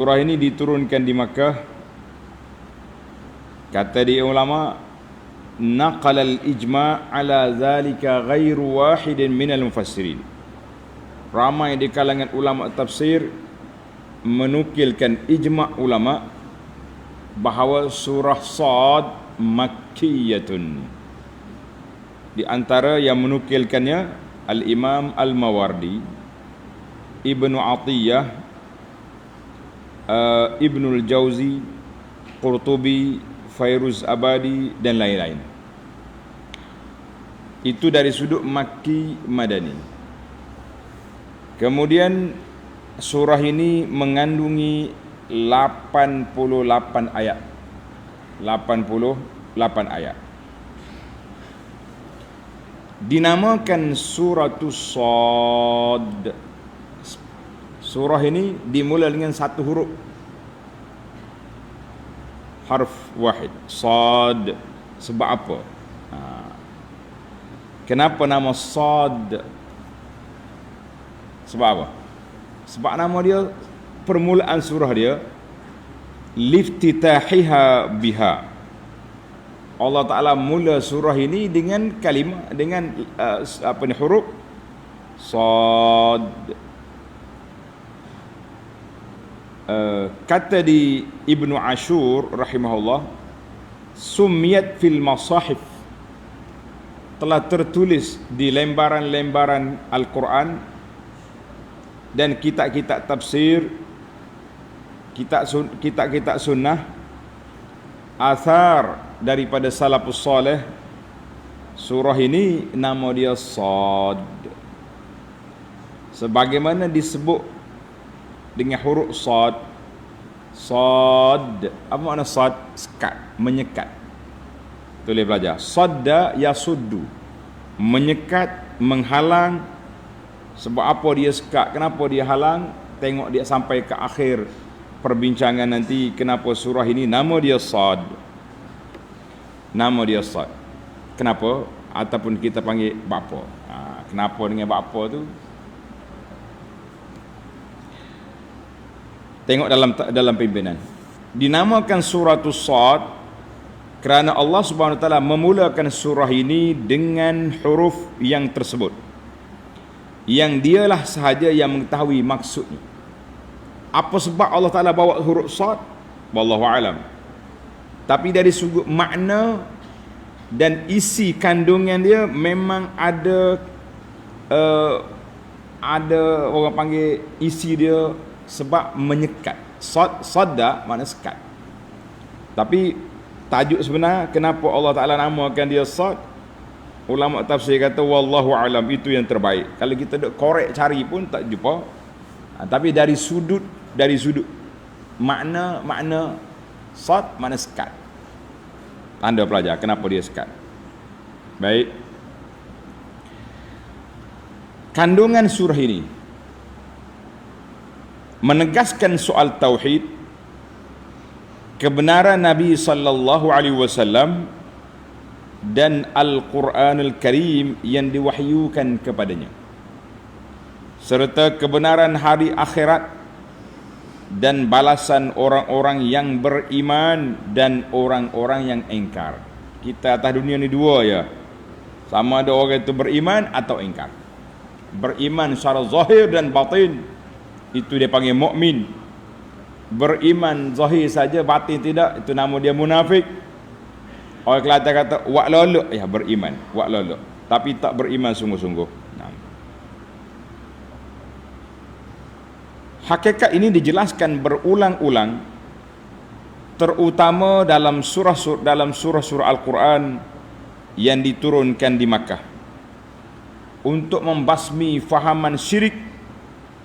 Surah ini diturunkan di Makkah. Kata di ulama, naqala al-ijma' ala zalika ghairu wahidin minal mufassirin. Ramai di kalangan ulama tafsir menukilkan ijma' ulama bahawa surah Sad makkiyatun. Di antara yang menukilkannya Al-Imam Al-Mawardi, Ibnu Atiyah, Ibnul Jauzi, Qurtubi, Fairuz Abadi dan lain-lain. Itu dari sudut Makki Madani. Kemudian surah ini mengandungi 88 ayat. 88 ayat. Dinamakan Suratus Sad. Surah ini dimulai dengan satu huruf, harf wahid, Sad. Sebab apa? Kenapa nama Sad? Sebab apa? Sebab nama dia, permulaan surah dia, liftitahiha biha. Allah Ta'ala mula surah ini dengan kalimah, dengan huruf Sad. Kata di Ibnu Ashur rahimahullah, sumiyat fil masahif, telah tertulis di lembaran-lembaran Al-Quran dan kitab-kitab tafsir, kitab-kitab sunnah, athar daripada salafus salih. Surah ini nama dia Sad, sebagaimana disebut dengan huruf Sad. Sad, apa makna Sad? Sekat, menyekat. Boleh belajar. Sadda yasuddu, menyekat, menghalang. Sebab apa dia sekat? Kenapa dia halang? Tengok dia sampai ke akhir perbincangan nanti. Kenapa surah ini nama dia Sad? Nama dia Sad. Kenapa? Ataupun kita panggil bapa. Kenapa dengan bapa tu? Tengok dalam pimpinan. Dinamakan Suratus Sad kerana Allah Subhanahu Wa Taala memulakan surah ini dengan huruf yang tersebut, yang dialah sahaja yang mengetahui maksudnya. Apa sebab Allah Ta'ala bawa huruf Sad? Wallahu alam. Tapi dari sudut makna dan isi kandungan dia memang ada orang panggil isi dia, sebab menyekat. Sadda makna sekat. Tapi tajuk sebenar kenapa Allah Ta'ala namakan dia Sad, ulama tafsir kata wallahu alam, itu yang terbaik. Kalau kita duk korek cari pun tak jumpa. Tapi dari sudut makna Sad makna sekat. Anda pelajar kenapa dia sekat. Baik. Kandungan surah ini menegaskan soal tauhid, kebenaran Nabi sallallahu alaihi wasallam dan Al-Quranul Karim yang diwahyukan kepadanya, serta kebenaran hari akhirat dan balasan orang-orang yang beriman dan orang-orang yang ingkar. Kita atas dunia ni dua ya, sama ada orang itu beriman atau ingkar. Beriman secara zahir dan batin, itu dia panggil mukmin. Beriman zahir saja, batin tidak, itu nama dia munafik. Orang Kelantan kata wak lolok, ya beriman, wak lolok, tapi tak beriman sungguh-sungguh. Hakikat ini dijelaskan berulang-ulang, terutama dalam surah-surah Al-Quran yang diturunkan di Makkah, untuk membasmi fahaman syirik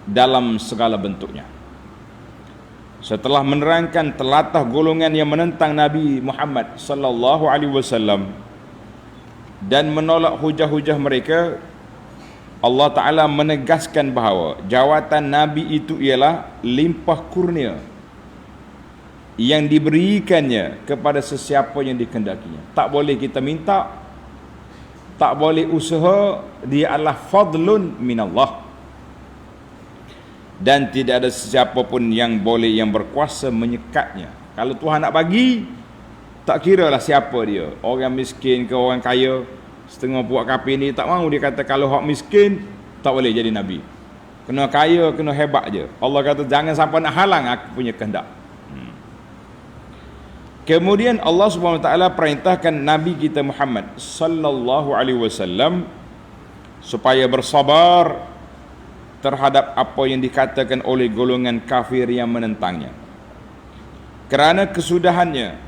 dalam segala bentuknya. Setelah menerangkan telatah golongan yang menentang Nabi Muhammad sallallahu alaihi wasallam dan menolak hujah-hujah mereka, Allah Ta'ala menegaskan bahawa jawatan Nabi itu ialah limpah kurnia yang diberikannya kepada sesiapa yang dikehendakinya. Tak boleh kita minta, tak boleh usaha, dia adalah fadlun minallah. dan tidak ada sesiapa pun yang boleh yang berkuasa menyekatnya. Kalau Tuhan nak bagi, tak kira lah siapa dia, orang miskin ke orang kaya. Setengah puak kafir ni tak mahu, dia kata kalau hak miskin tak boleh jadi nabi, kena kaya, kena hebat je. Allah kata jangan sampai nak halang aku punya kehendak. Kemudian Allah Subhanahu Wa Taala perintahkan Nabi kita Muhammad sallallahu alaihi wasallam supaya bersabar terhadap apa yang dikatakan oleh golongan kafir yang menentangnya. Kerana kesudahannya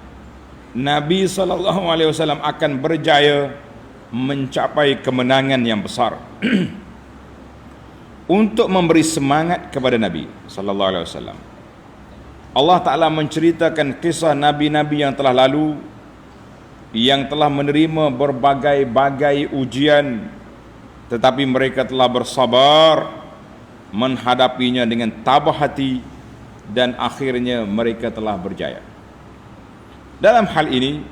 Nabi sallallahu alaihi wasallam akan berjaya mencapai kemenangan yang besar. Untuk memberi semangat kepada Nabi sallallahu alaihi wasallam, Allah Taala menceritakan kisah nabi-nabi yang telah lalu yang telah menerima berbagai-bagai ujian, tetapi mereka telah bersabar menghadapinya dengan tabah hati dan akhirnya mereka telah berjaya. Dalam hal ini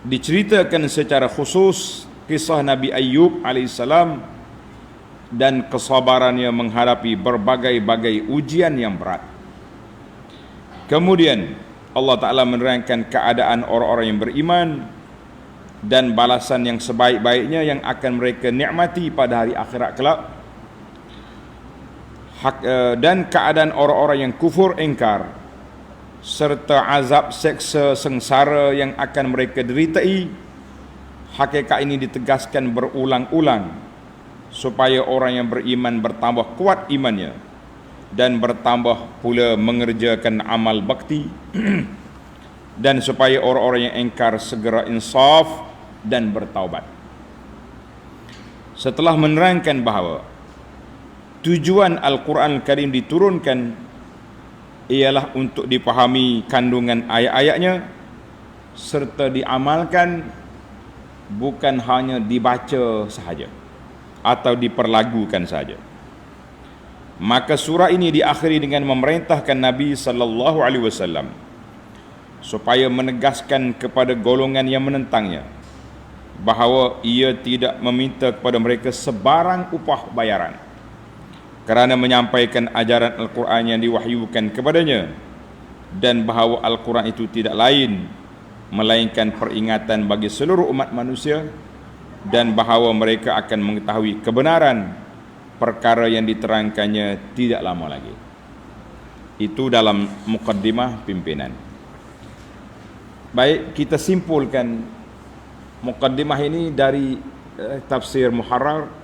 diceritakan secara khusus kisah Nabi Ayyub alaihissalam dan kesabarannya menghadapi berbagai-bagai ujian yang berat. Kemudian Allah Ta'ala menerangkan keadaan orang-orang yang beriman dan balasan yang sebaik-baiknya yang akan mereka nikmati pada hari akhirat kelak, dan keadaan orang-orang yang kufur ingkar serta azab seksa sengsara yang akan mereka deritai. Hakikat ini ditegaskan berulang-ulang supaya orang yang beriman bertambah kuat imannya dan bertambah pula mengerjakan amal bakti dan supaya orang-orang yang ingkar segera insaf dan bertaubat. Setelah menerangkan bahawa tujuan Al-Quran Al-Karim diturunkan ialah untuk dipahami kandungan ayat-ayatnya serta diamalkan, bukan hanya dibaca sahaja atau diperlagukan sahaja. Maka surah ini diakhiri dengan memerintahkan Nabi sallallahu alaihi wasallam supaya menegaskan kepada golongan yang menentangnya bahawa ia tidak meminta kepada mereka sebarang upah bayaran kerana menyampaikan ajaran Al-Quran yang diwahyukan kepadanya, dan bahawa Al-Quran itu tidak lain melainkan peringatan bagi seluruh umat manusia, dan bahawa mereka akan mengetahui kebenaran perkara yang diterangkannya tidak lama lagi. Itu dalam mukaddimah pimpinan. Baik, kita simpulkan mukaddimah ini dari tafsir Muharrar.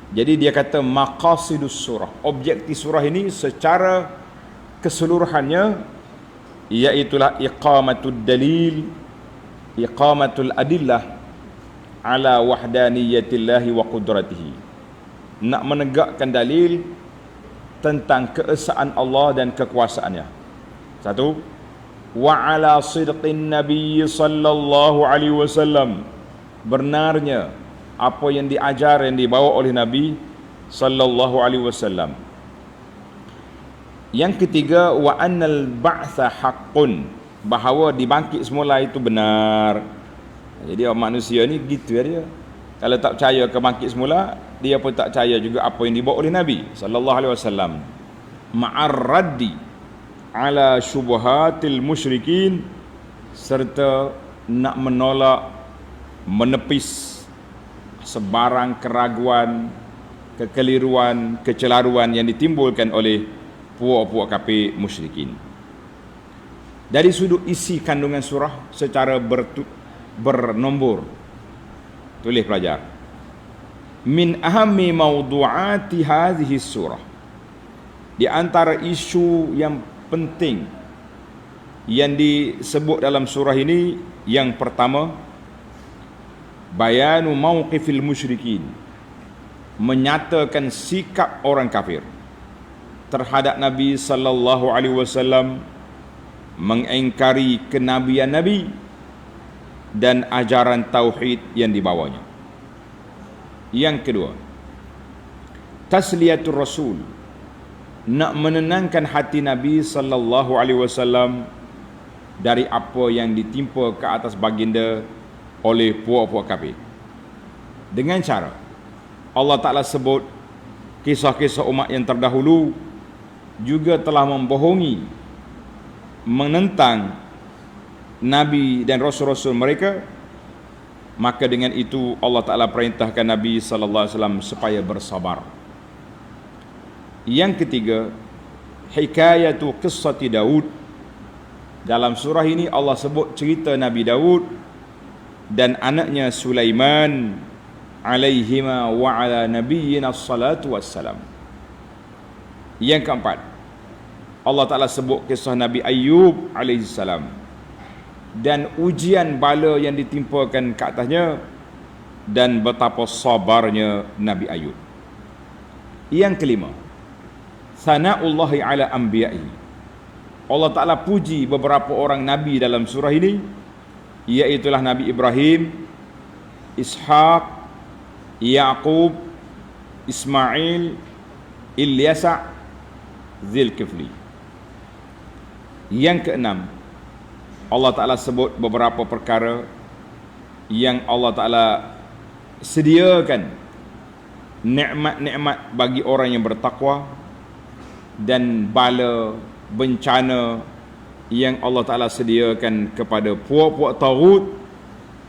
Jadi dia kata maqasidus surah, objektif surah ini secara keseluruhannya iaitulah iqamatul dalil, iqamatul adillah ala wahdaniyatillahi wa qudratihi, nak menegakkan dalil tentang keesaan Allah dan kekuasaannya. Satu, wa ala sidqin nabi sallallahu alaihi wasallam, benarnya apa yang diajar, yang dibawa oleh Nabi sallallahu alaihi wasallam. Yang ketiga, wa annal ba'tha haqqun, bahawa dibangkit semula itu benar. Jadi orang manusia ni gitu dia. Kalau tak percaya ke bangkit semula, dia pun tak percaya juga apa yang dibawa oleh Nabi sallallahu alaihi wasallam. Ma'ar raddi ala syubhatil musyrikin, serta nak menolak, menepis sebarang keraguan, kekeliruan, kecelaruan yang ditimbulkan oleh puak-puak kafir musyrikin. Dari sudut isi kandungan surah secara bernombor, tulis pelajar, min ahammi mawdu'ati hadhihi surah, di antara isu yang penting yang disebut dalam surah ini, yang pertama, bayanu mauqifil musyrikin, menyatakan sikap orang kafir terhadap Nabi sallallahu alaihi wasallam, mengingkari kenabian Nabi dan ajaran tauhid yang dibawanya. Yang kedua, tasliyatur rasul, nak menenangkan hati Nabi sallallahu alaihi wasallam dari apa yang ditimpa ke atas baginda oleh puak-puak kafir. Dengan cara Allah Ta'ala sebut kisah-kisah umat yang terdahulu juga telah membohongi, menentang Nabi dan Rasul-Rasul mereka, maka dengan itu Allah Ta'ala perintahkan Nabi SAW supaya bersabar. Yang ketiga, hikayatu qissati Daud. Dalam surah ini Allah sebut cerita Nabi Daud dan anaknya Sulaiman alaihima wa ala nabiyyina salatu wassalam. Yang keempat, Allah Ta'ala sebut kisah Nabi Ayub alaihissalam dan ujian bala yang ditimpakan ke atasnya dan betapa sabarnya Nabi Ayub. Yang kelima, sana'ullahi ala anbiya'i. Allah Ta'ala puji beberapa orang Nabi dalam surah ini, iaitulah Nabi Ibrahim, Ishaq, Yaqub, Ismail, Ilyasa, Zulkifli. Yang keenam, Allah Ta'ala sebut beberapa perkara yang Allah Ta'ala sediakan nikmat-nikmat bagi orang yang bertakwa dan bala bencana yang Allah Ta'ala sediakan kepada puak-puak taghut,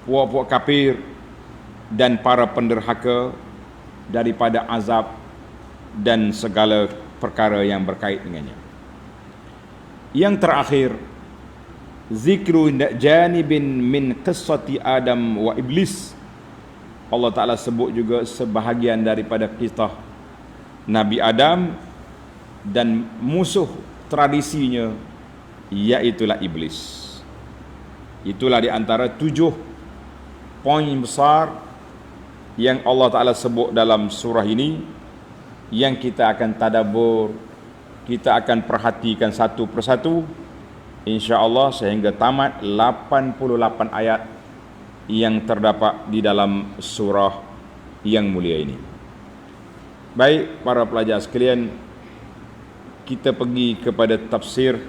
puak-puak kafir dan para penderhaka daripada azab dan segala perkara yang berkait dengannya. Yang terakhir, zikru janibin min qissati Adam wa Iblis. Allah Ta'ala sebut juga sebahagian daripada kisah Nabi Adam dan musuh tradisinya, iaitulah Iblis. Itulah di antara 7 poin besar yang Allah Ta'ala sebut dalam surah ini, yang kita akan tadabbur, kita akan perhatikan satu persatu, insya-Allah sehingga tamat 88 ayat yang terdapat di dalam surah yang mulia ini. Baik para pelajar sekalian, kita pergi kepada tafsir